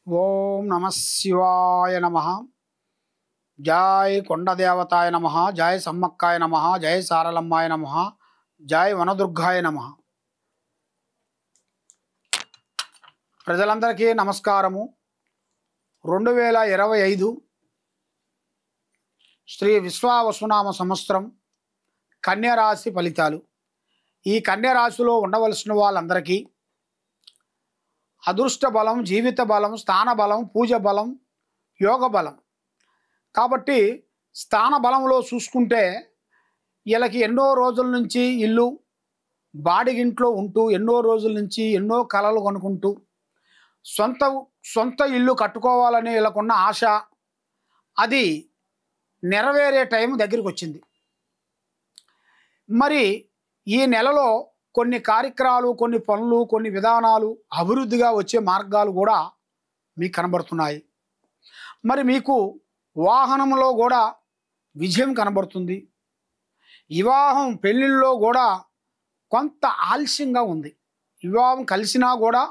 ఓం నమ శివాయ నమ. జై కొండదేవతాయ నమ. జై సమ్మక్కాయ నమ. జై సారలమ్మాయ నమ. జై వనదుర్గాయ నమ. ప్రజలందరికీ నమస్కారము. 2025 శ్రీ విశ్వావసునామ సంవత్సరం కన్యరాశి ఫలితాలు. ఈ కన్యరాశిలో ఉండవలసిన వాళ్ళందరికీ అదృష్ట బలం, జీవిత బలం, స్థాన బలం, పూజ బలం, యోగ బలం. కాబట్టి స్థాన బలంలో చూసుకుంటే వీళ్ళకి ఎన్నో రోజుల నుంచి ఇల్లు బాడిగింట్లో ఉంటూ ఎన్నో రోజుల నుంచి ఎన్నో కలలు కనుకుంటూ సొంత ఇల్లు కట్టుకోవాలని వీళ్ళకున్న ఆశ అది నెరవేరే టైం దగ్గరికి వచ్చింది. మరి ఈ నెలలో కొన్ని కార్యక్రమాలు, కొన్ని పనులు, కొన్ని విధానాలు అభివృద్ధిగా వచ్చే మార్గాలు కూడా మీకు కనబడుతున్నాయి. మరి మీకు వాహనంలో కూడా విజయం కనబడుతుంది. వివాహం పెళ్ళిళ్ళలో కూడా కొంత ఆలస్యంగా ఉంది. వివాహం కలిసినా కూడా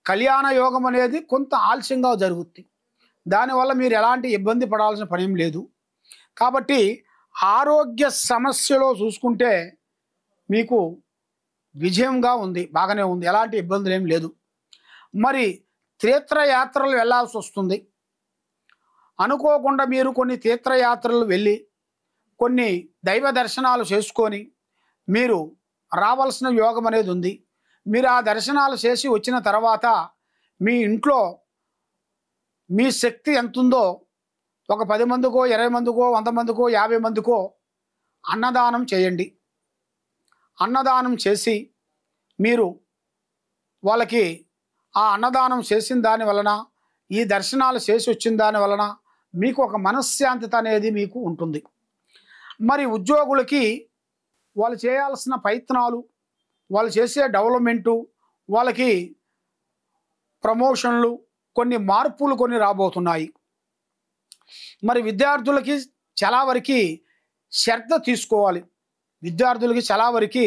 కళ్యాణ యోగం అనేది కొంత ఆలస్యంగా జరుగుతుంది. దానివల్ల మీరు ఎలాంటి ఇబ్బంది పడాల్సిన పనేం లేదు. కాబట్టి ఆరోగ్య సమస్యలో చూసుకుంటే మీకు విజయంగా ఉంది, బాగానే ఉంది, ఎలాంటి ఇబ్బందులు ఏం లేదు. మరి తీర్థయాత్రలు వెళ్ళాల్సి వస్తుంది. అనుకోకుండా మీరు కొన్ని తీర్థయాత్రలు వెళ్ళి కొన్ని దైవ దర్శనాలు చేసుకొని మీరు రావాల్సిన యోగం అనేది ఉంది. మీరు ఆ దర్శనాలు చేసి వచ్చిన తర్వాత మీ ఇంట్లో మీ శక్తి ఎంత ఉందో ఒక 10 మందికో, 20 మందికో, 100 మందికో, 50 మందికో అన్నదానం చేయండి. అన్నదానం చేసి మీరు వాళ్ళకి ఆ అన్నదానం చేసిన దాని వలన, ఈ దర్శనాలు చేసి వచ్చిన దాని వలన మీకు ఒక మనశ్శాంతిత అనేది మీకు ఉంటుంది. మరి ఉద్యోగులకి వాళ్ళు చేయాల్సిన ప్రయత్నాలు, వాళ్ళు చేసే డెవలప్మెంటు, వాళ్ళకి ప్రమోషన్లు, కొన్ని మార్పులు కొన్ని రాబోతున్నాయి. మరి విద్యార్థులకి చాలా వరకు శ్రద్ధ తీసుకోవాలి. విద్యార్థులకి చాలా వరకు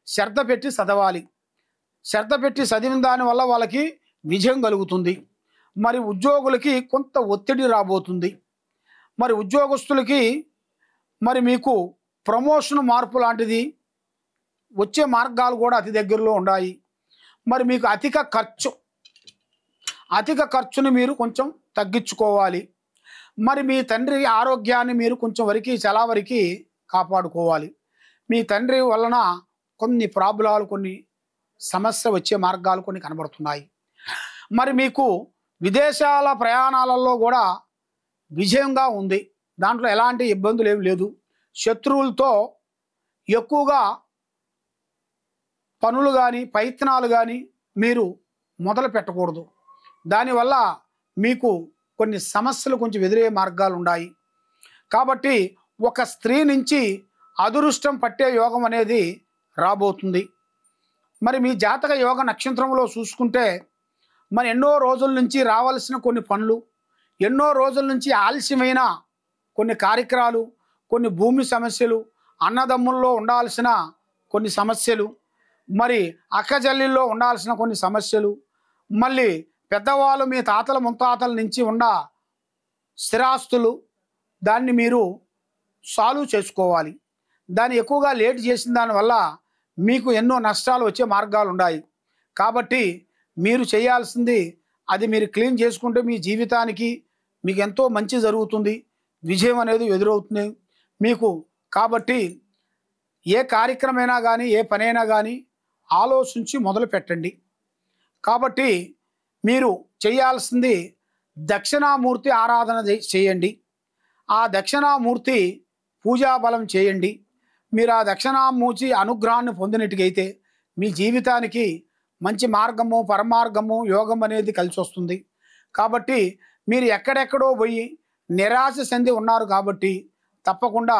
శ్రద్ధ పెట్టి చదవాలి. శ్రద్ధ పెట్టి చదివిన దానివల్ల వాళ్ళకి విజయం కలుగుతుంది. మరి ఉద్యోగులకి కొంత ఒత్తిడి రాబోతుంది. మరి ఉద్యోగస్తులకి మరి మీకు ప్రమోషన్ మార్పు లాంటిది వచ్చే మార్గాలు కూడా అతి దగ్గరలో ఉన్నాయి. మరి మీకు అధిక ఖర్చుని మీరు కొంచెం తగ్గించుకోవాలి. మరి మీ తండ్రి ఆరోగ్యాన్ని మీరు కొంచెం వరకు చాలా వరకు కాపాడుకోవాలి. మీ తండ్రి వలన కొన్ని ప్రాబ్లాలు, కొన్ని సమస్య వచ్చే మార్గాలు కొన్ని కనబడుతున్నాయి. మరి మీకు విదేశాల ప్రయాణాలలో కూడా విజయంగా ఉంది. దాంట్లో ఎలాంటి ఇబ్బందులు ఏమి లేదు. శత్రువులతో ఎక్కువగా పనులు కానీ ప్రయత్నాలు కానీ మీరు మొదలు పెట్టకూడదు. దానివల్ల మీకు కొన్ని సమస్యలు కొంచెం ఎదురయ్యే మార్గాలు ఉన్నాయి. కాబట్టి ఒక స్త్రీ నుంచి అదృష్టం పట్టే యోగం అనేది రాబోతుంది. మరి మీ జాతక యోగ నక్షత్రంలో చూసుకుంటే మరి ఎన్నో రోజుల నుంచి రావాల్సిన కొన్ని పనులు, ఎన్నో రోజుల నుంచి ఆలస్యమైన కొన్ని కార్యక్రమాలు, కొన్ని భూమి సమస్యలు, అన్నదమ్ముల్లో ఉండాల్సిన కొన్ని సమస్యలు, మరి అక్కజల్లిల్లో ఉండాల్సిన కొన్ని సమస్యలు, మళ్ళీ పెద్దవాళ్ళు మీ తాతల ముత్తాతల నుంచి ఉన్న స్థిరాస్తులు, దాన్ని మీరు సాల్వ్ చేసుకోవాలి. దాన్ని ఎక్కువగా లేట్ చేసిన దానివల్ల మీకు ఎన్నో నష్టాలు వచ్చే మార్గాలు ఉన్నాయి. కాబట్టి మీరు చేయాల్సింది అది మీరు క్లీన్ చేసుకుంటే మీ జీవితానికి మీకు ఎంతో మంచి జరుగుతుంది. విజయం అనేది ఎదురవుతుంది మీకు. కాబట్టి ఏ కార్యక్రమైనా కానీ, ఏ పనైనా కానీ ఆలోచించి మొదలు పెట్టండి. కాబట్టి మీరు చేయాల్సింది దక్షిణామూర్తి ఆరాధన చేయండి. ఆ దక్షిణామూర్తి పూజాబలం చేయండి. మీరు ఆ దక్షిణామూర్తి అనుగ్రహాన్ని పొందినట్టుగైతే మీ జీవితానికి మంచి మార్గము, పరమార్గము, యోగం అనేది కలిసి వస్తుంది. కాబట్టి మీరు ఎక్కడెక్కడో పోయి నిరాశ చెంది ఉన్నారు. కాబట్టి తప్పకుండా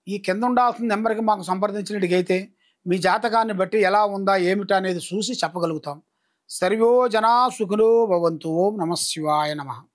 ఈ కింద ఉండాల్సిన నెంబర్కి మాకు సంప్రదించినట్టుగైతే మీ జాతకాన్ని బట్టి ఎలా ఉందా ఏమిటా అనేది చూసి చెప్పగలుగుతాం. సర్వో జనా సుఖినో భవంతు. ఓం నమ శివాయ నమః.